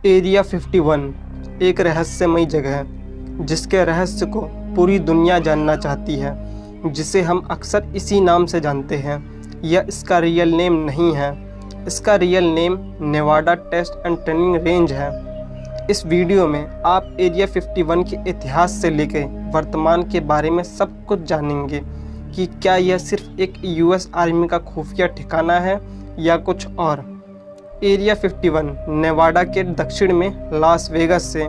Area 51 एक रहस्यमयी जगह है जिसके रहस्य को पूरी दुनिया जानना चाहती है, जिसे हम अक्सर इसी नाम से जानते हैं। यह इसका रियल नेम नहीं है, इसका real name Nevada test and training range है। इस वीडियो में आप एरिया 51 के इतिहास से लेकर वर्तमान के बारे में सब कुछ जानेंगे कि क्या यह सिर्फ एक यूएस आर्मी का खुफिया ठिकाना है या कुछ और। एरिया 51 नेवाडा के दक्षिण में लास वेगास से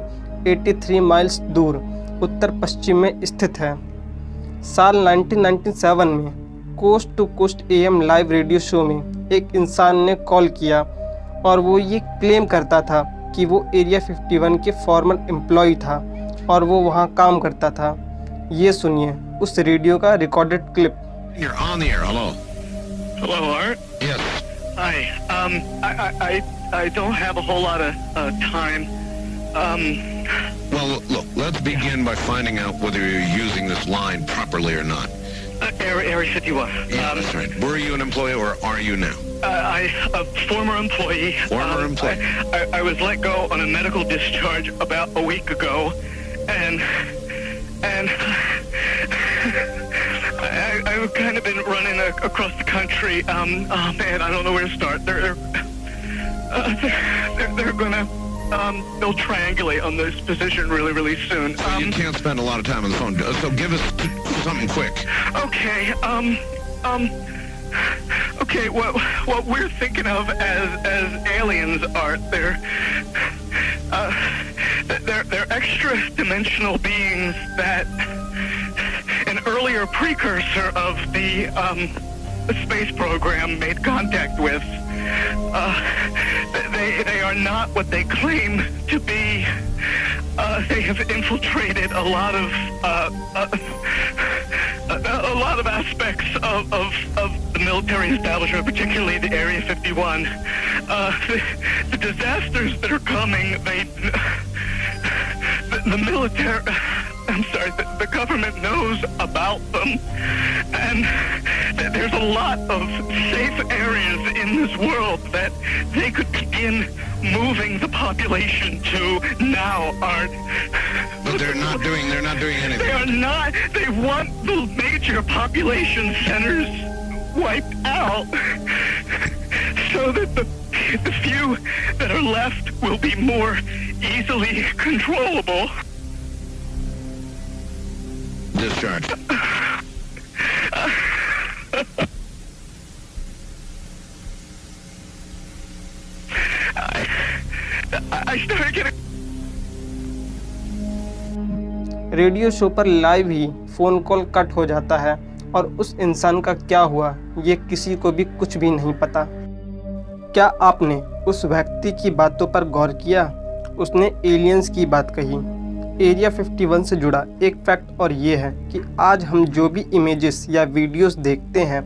83 माइल्स दूर उत्तर पश्चिम में स्थित है। साल 1997 में coast to coast AM live radio show में एक इंसान ने कॉल किया और वो ये क्लेम करता था कि वो एरिया 51 के फॉर्मर एम्प्लॉय था और वो वहाँ काम करता था। ये सुनिए उस रेडियो का recorded clip. You're on the air. Hello. Hello, Art. Yes. Hi. I don't have a whole lot of time. Well, look. Let's begin by finding out whether you're using this line properly or not. Area 51. Yeah, that's right. Were you an employee or are you now? A former employee. Former employee. I was let go on a medical discharge about a week ago, and I've kind of been running across the country. Oh man, I don't know where to start. They're gonna they'll triangulate on this position really soon. So you can't spend a lot of time on the phone. So give us something quick. Okay. Okay. What we're thinking of as aliens are they're extra-dimensional beings that an earlier precursor of the space program made contact with. They are not what they claim to be. They have infiltrated a lot of aspects of the military establishment, particularly the Area 51. The disasters that are coming, the military, I'm sorry, the government knows about them, and there's a lot of safe areas in this world that they could begin moving the population to now, Art. But they're not doing anything. They are not. They want the major population centers wiped out so that the few that are left will be more easily controllable. Discharge. I started getting. Radio show पर live ही phone call cut हो जाता है और उस इंसान का क्या हुआ ये किसी को भी कुछ भी नहीं पता। क्या आपने उस व्यक्ति की बातों पर गौर किया? उसने एलियंस की बात कही। एरिया 51 से जुड़ा एक फैक्ट और ये है कि आज हम जो भी इमेजेस या वीडियोस देखते हैं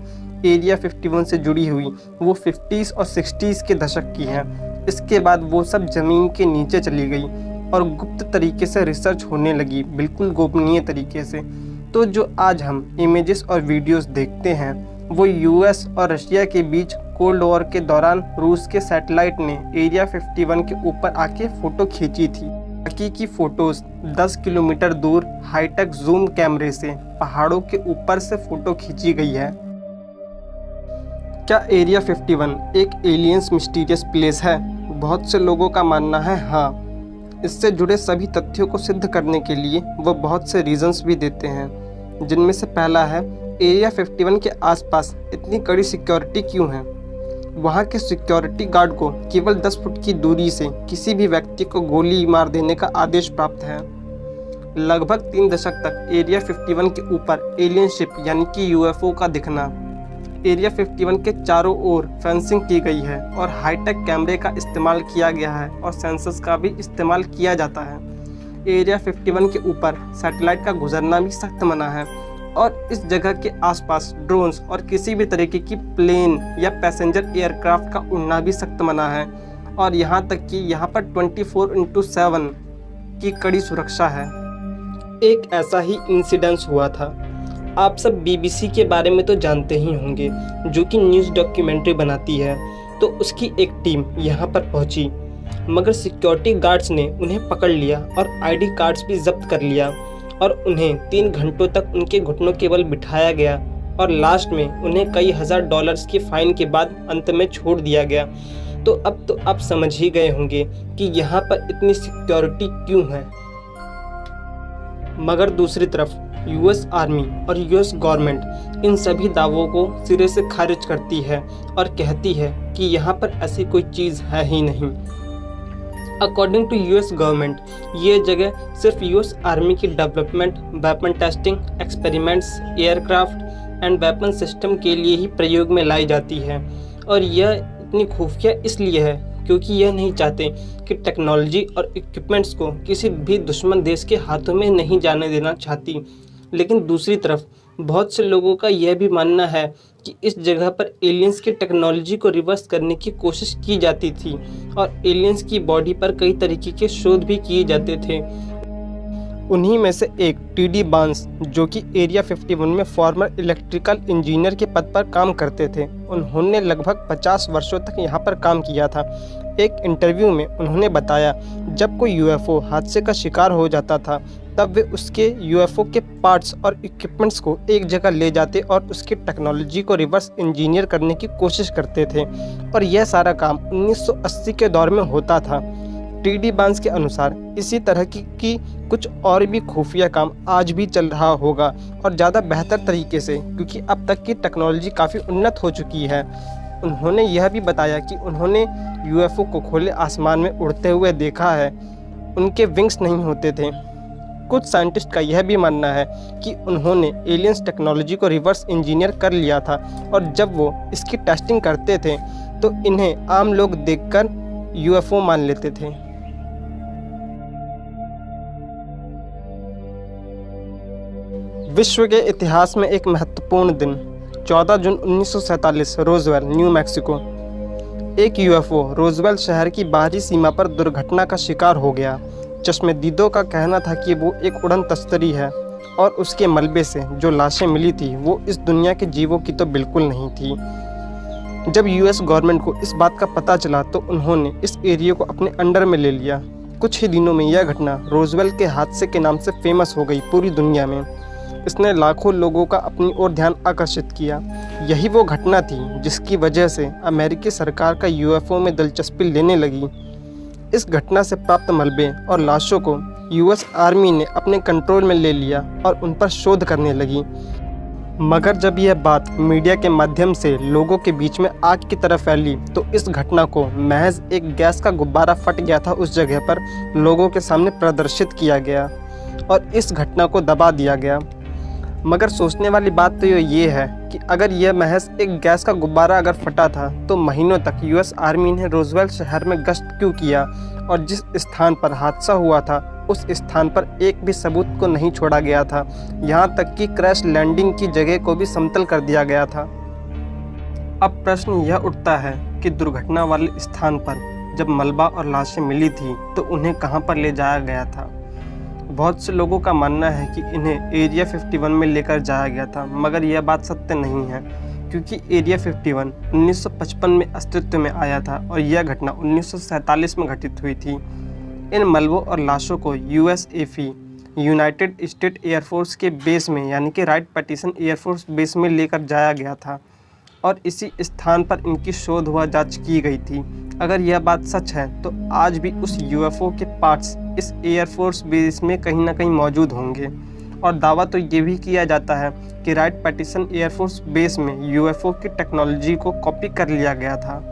एरिया 51 से जुड़ी हुई वो 50s और 60s के दशक की हैं। इसके बाद वो सब ज़मीन के नीचे चली गई और गुप्त तरीके से रिसर्च होने लगी, बिल्कुल गोपनीय तरीके से। तो जो आज हम इमेजेस और वीडियोस देखते हैं वो यूएस और रशिया के बीच कोल्ड वॉर के दौरान रूस के सैटेलाइट ने एरिया 51 के ऊपर आके फ़ोटो खींची थी। हकीकी फ़ोटोज़ 10 किलोमीटर दूर हाईटेक जूम कैमरे से पहाड़ों के ऊपर से फ़ोटो खींची गई है। क्या एरिया 51 एक एलियंस मिस्टीरियस प्लेस है? बहुत से लोगों का मानना है हाँ। इससे जुड़े सभी तथ्यों को सिद्ध करने के लिए वो बहुत से रीजंस भी देते हैं, जिनमें से पहला है एरिया 51 के आसपास इतनी कड़ी सिक्योरिटी क्यों है। वहाँ के सिक्योरिटी गार्ड को केवल 10 फुट की दूरी से किसी भी व्यक्ति को गोली मार देने का आदेश प्राप्त है। लगभग 3 दशक तक एरिया 51 के ऊपर एलियन शिप यानी कि यूएफओ का दिखना। एरिया 51 के चारों ओर फेंसिंग की गई है और हाईटेक कैमरे का इस्तेमाल किया गया है और सेंसर्स का भी इस्तेमाल किया जाता है। एरिया 51 के ऊपर सैटेलाइट का गुजरना भी सख्त मना है और इस जगह के आसपास ड्रोन्स और किसी भी तरीके की प्लेन या पैसेंजर एयरक्राफ्ट का उड़ना भी सख्त मना है और यहाँ तक कि यहाँ पर 24/7 की कड़ी सुरक्षा है। एक ऐसा ही इंसिडेंस हुआ था। आप सब बीबीसी के बारे में तो जानते ही होंगे, जो कि न्यूज़ डॉक्यूमेंट्री बनाती है। तो उसकी एक टीम यहाँ पर पहुँची मगर सिक्योरिटी गार्ड्स ने उन्हें पकड़ लिया और आईडी कार्ड्स भी जब्त कर लिया और उन्हें 3 घंटों तक उनके घुटनों के बल बिठाया गया और लास्ट में उन्हें कई हजार डॉलर्स की फाइन के बाद अंत में छोड़ दिया गया। तो आप समझ ही गए होंगे कि यहाँ पर इतनी सिक्योरिटी क्यों है। मगर दूसरी तरफ यूएस आर्मी और यूएस गवर्नमेंट इन सभी दावों को सिरे से खारिज करती है और कहती है कि यहाँ पर ऐसी कोई चीज़ है ही नहीं। अकॉर्डिंग टू यूएस गवर्नमेंट ये जगह सिर्फ यूएस आर्मी की development, weapon testing, experiments, aircraft and weapon system के लिए ही प्रयोग में लाई जाती है और यह इतनी खुफिया इसलिए है क्योंकि यह नहीं चाहते कि टेक्नोलॉजी और इक्विपमेंट्स को किसी भी दुश्मन देश के हाथों में नहीं जाने देना चाहती। लेकिन दूसरी तरफ बहुत से लोगों का यह भी मानना है कि इस जगह पर एलियंस की टेक्नोलॉजी को रिवर्स करने की कोशिश की जाती थी और एलियंस की बॉडी पर कई तरीके के शोध भी किए जाते थे। उन्हीं में से एक टीडी बार्न्स, जो कि एरिया 51 में फॉर्मर इलेक्ट्रिकल इंजीनियर के पद पर काम करते थे, उन्होंने लगभग 50 वर्षों तक यहाँ पर काम किया था। एक इंटरव्यू में उन्होंने बताया जब कोई यूएफओ हादसे का शिकार हो जाता था तब वे उसके यूएफओ के पार्ट्स और इक्विपमेंट्स को एक जगह ले जाते और उसकी टेक्नोलॉजी को रिवर्स इंजीनियर करने की कोशिश करते थे और यह सारा काम 1980 के दौर में होता था। टीडी बार्न्स के अनुसार इसी तरह की कुछ और भी खुफिया काम आज भी चल रहा होगा और ज़्यादा बेहतर तरीके से, क्योंकि अब तक की टेक्नोलॉजी काफ़ी उन्नत हो चुकी है। उन्होंने यह भी बताया कि उन्होंने यूएफओ को खुले आसमान में उड़ते हुए देखा है, उनके विंग्स नहीं होते थे। कुछ साइंटिस्ट का यह भी मानना है कि उन्होंने एलियंस टेक्नोलॉजी को रिवर्स इंजीनियर कर लिया था और जब वो इसकी टेस्टिंग करते थे तो इन्हें आम लोग देखकर यूएफओ मान लेते थे। विश्व के इतिहास में एक महत्वपूर्ण दिन 14 जून 1947 रोजवेल, न्यू मैक्सिको। एक यूएफओ रोजवेल शहर की बाहरी सीमा पर दुर्घटना का शिकार हो गया। चश्मदीदों का कहना था कि वो एक उड़न तस्तरी है और उसके मलबे से जो लाशें मिली थी वो इस दुनिया के जीवों की तो बिल्कुल नहीं थी। जब यूएस गवर्नमेंट को इस बात का पता चला तो उन्होंने इस एरिया को अपने अंडर में ले लिया। कुछ ही दिनों में यह घटना रोजवेल के हादसे के नाम से फेमस हो गई पूरी दुनिया में। इसने लाखों लोगों का अपनी ओर ध्यान आकर्षित किया। यही वो घटना थी जिसकी वजह से अमेरिकी सरकार का यूएफओ में दिलचस्पी लेने लगी। इस घटना से प्राप्त मलबे और लाशों को यूएस आर्मी ने अपने कंट्रोल में ले लिया और उन पर शोध करने लगी। मगर जब यह बात मीडिया के माध्यम से लोगों के बीच में आग की तरह फैली तो इस घटना को महज एक गैस का गुब्बारा फट गया था उस जगह पर लोगों के सामने प्रदर्शित किया गया और इस घटना को दबा दिया गया। मगर सोचने वाली बात तो ये है कि अगर यह महज एक गैस का गुब्बारा अगर फटा था तो महीनों तक यूएस आर्मी ने रोजवेल शहर में गश्त क्यों किया और जिस स्थान पर हादसा हुआ था उस स्थान पर एक भी सबूत को नहीं छोड़ा गया था। यहाँ तक कि क्रैश लैंडिंग की जगह को भी समतल कर दिया गया था। अब प्रश्न यह उठता है कि दुर्घटना वाले स्थान पर जब मलबा और लाशें मिली थी तो उन्हें कहाँ पर ले जाया गया था। बहुत से लोगों का मानना है कि इन्हें एरिया 51 में लेकर जाया गया था, मगर यह बात सत्य नहीं है क्योंकि एरिया 51 1955 में अस्तित्व में आया था और यह घटना 1947 में घटित हुई थी। इन मलबों और लाशों को यूएसएफई यूनाइटेड स्टेट एयरफोर्स के बेस में यानी कि राइट पैटिसन एयरफोर्स बेस में लेकर जाया गया था और इसी स्थान पर इनकी शोध व जांच की गई थी। अगर यह बात सच है तो आज भी उस यूएफओ के पार्ट्स इस एयरफोर्स बेस में कहीं ना कहीं मौजूद होंगे और दावा तो ये भी किया जाता है कि राइट पैटिसन एयरफोर्स बेस में यूएफओ की टेक्नोलॉजी को कॉपी कर लिया गया था।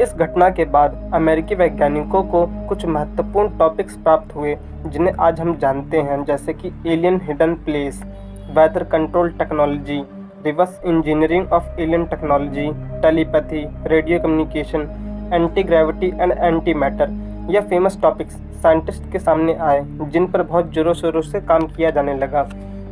इस घटना के बाद अमेरिकी वैज्ञानिकों को कुछ महत्वपूर्ण टॉपिक्स प्राप्त हुए जिन्हें आज हम जानते हैं, जैसे कि alien hidden place, weather control technology, reverse engineering of alien technology, telepathy, radio communication, anti gravity and anti matter. यह फेमस टॉपिक्स साइंटिस्ट के सामने आए जिन पर बहुत जोरों शोरों से काम किया जाने लगा।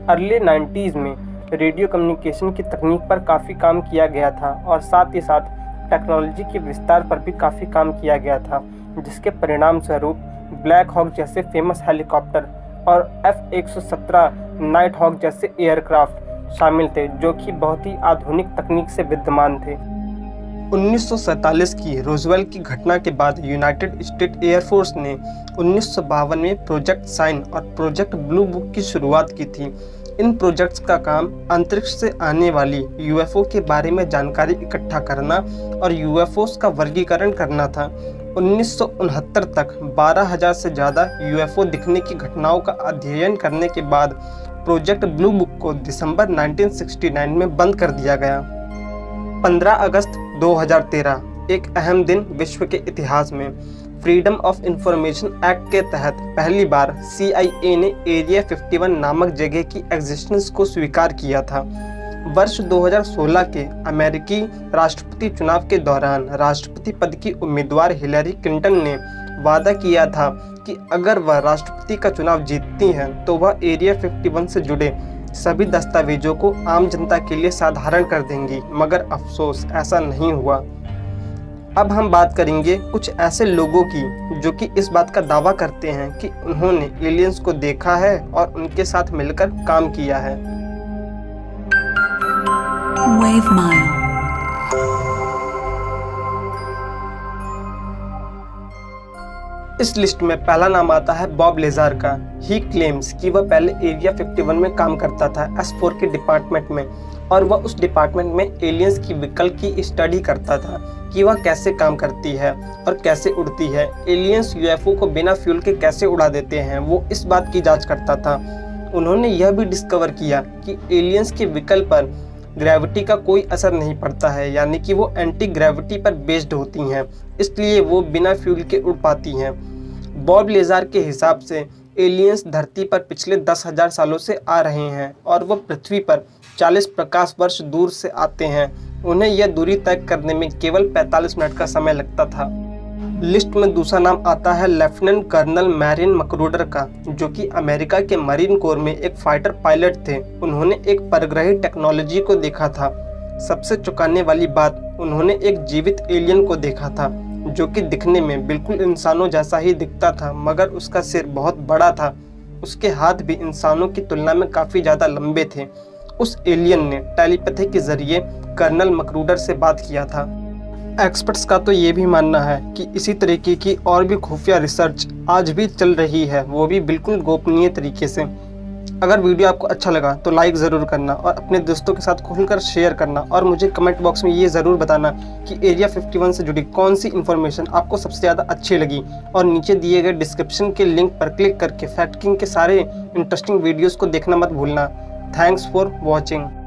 अर्ली 90s में रेडियो कम्युनिकेशन की तकनीक पर काफ़ी काम किया गया था और साथ ही साथ टेक्नोलॉजी के विस्तार पर भी काफ़ी काम किया गया था, जिसके परिणाम स्वरूप ब्लैक हॉक जैसे फेमस हेलीकॉप्टर और F-117 नाइट हॉक जैसे एयरक्राफ्ट शामिल थे जो कि बहुत ही आधुनिक तकनीक से विद्यमान थे। 1947 की रोजवेल की घटना के बाद यूनाइटेड स्टेट एयरफोर्स ने 1952 में प्रोजेक्ट साइन और प्रोजेक्ट ब्लू बुक की शुरुआत की थी। इन प्रोजेक्ट्स का काम अंतरिक्ष से आने वाली यूएफओ के बारे में जानकारी इकट्ठा करना और यूएफओस का वर्गीकरण करना था। 1969 तक 12,000 से ज़्यादा यूएफओ दिखने की घटनाओं का अध्ययन करने के बाद प्रोजेक्ट ब्लू बुक को दिसंबर 1969 में बंद कर दिया गया। 15 अगस्त 2013 एक अहम दिन विश्व के इतिहास में। फ्रीडम ऑफ इंफॉर्मेशन एक्ट के तहत पहली बार CIA ने एरिया 51 नामक जगह की एग्जिस्टेंस को स्वीकार किया था। वर्ष 2016 के अमेरिकी राष्ट्रपति चुनाव के दौरान राष्ट्रपति पद की उम्मीदवार हिलरी क्लिंटन ने वादा किया था कि अगर वह राष्ट्रपति का चुनाव जीतती हैं तो वह एरिया 51 से जुड़े सभी दस्तावेजों को आम जनता के लिए साधारण कर देंगी, मगर अफसोस ऐसा नहीं हुआ। अब हम बात करेंगे कुछ ऐसे लोगों की जो कि इस बात का दावा करते हैं कि उन्होंने एलियंस को देखा है और उनके साथ मिलकर काम किया है। Wave Mile. इस लिस्ट में पहला नाम आता है बॉब लेजार का। ही क्लेम्स कि वह पहले एरिया 51 में काम करता था S4 के डिपार्टमेंट में, और वह उस डिपार्टमेंट में एलियंस की विकल्प की स्टडी करता था कि वह कैसे काम करती है और कैसे उड़ती है। एलियंस यूएफओ को बिना फ्यूल के कैसे उड़ा देते हैं, वो इस बात की जांच करता था। उन्होंने यह भी डिस्कवर किया कि एलियंस के विकल्प पर ग्रेविटी का कोई असर नहीं पड़ता है, यानी कि वो एंटी ग्रेविटी पर बेस्ड होती हैं, इसलिए वो बिना फ्यूल के उड़ पाती हैं। बॉब लेजार के हिसाब से एलियंस धरती पर पिछले 10,000 सालों से आ रहे हैं और वो पृथ्वी पर 40 प्रकाश वर्ष दूर से आते हैं। उन्हें यह दूरी तय करने में केवल 45 मिनट का समय लगता था। लिस्ट में दूसरा नाम आता है लेफ्टिनेंट कर्नल मैरिन मकरूडर का, जो कि अमेरिका के मरीन कोर में एक फाइटर पायलट थे। उन्होंने एक परग्रही टेक्नोलॉजी को देखा था। सबसे चौंकाने वाली बात, उन्होंने एक जीवित एलियन को देखा था जो कि दिखने में बिल्कुल इंसानों जैसा ही दिखता था, मगर उसका सिर बहुत बड़ा था। उसके हाथ भी इंसानों की तुलना में काफ़ी ज़्यादा लंबे थे। उस एलियन ने टेलीपैथी के जरिए कर्नल मकरूडर से बात किया था। एक्सपर्ट्स का तो ये भी मानना है कि इसी तरीके की और भी खुफिया रिसर्च आज भी चल रही है, वो भी बिल्कुल गोपनीय तरीके से। अगर वीडियो आपको अच्छा लगा तो लाइक ज़रूर करना और अपने दोस्तों के साथ खुलकर शेयर करना, और मुझे कमेंट बॉक्स में ये ज़रूर बताना कि एरिया 51 से जुड़ी कौन सी इन्फॉर्मेशन आपको सबसे ज़्यादा अच्छी लगी। और नीचे दिए गए डिस्क्रिप्शन के लिंक पर क्लिक करके फैक्ट किंग के सारे इंटरेस्टिंग वीडियोज़ को देखना मत भूलना। Thanks for watching.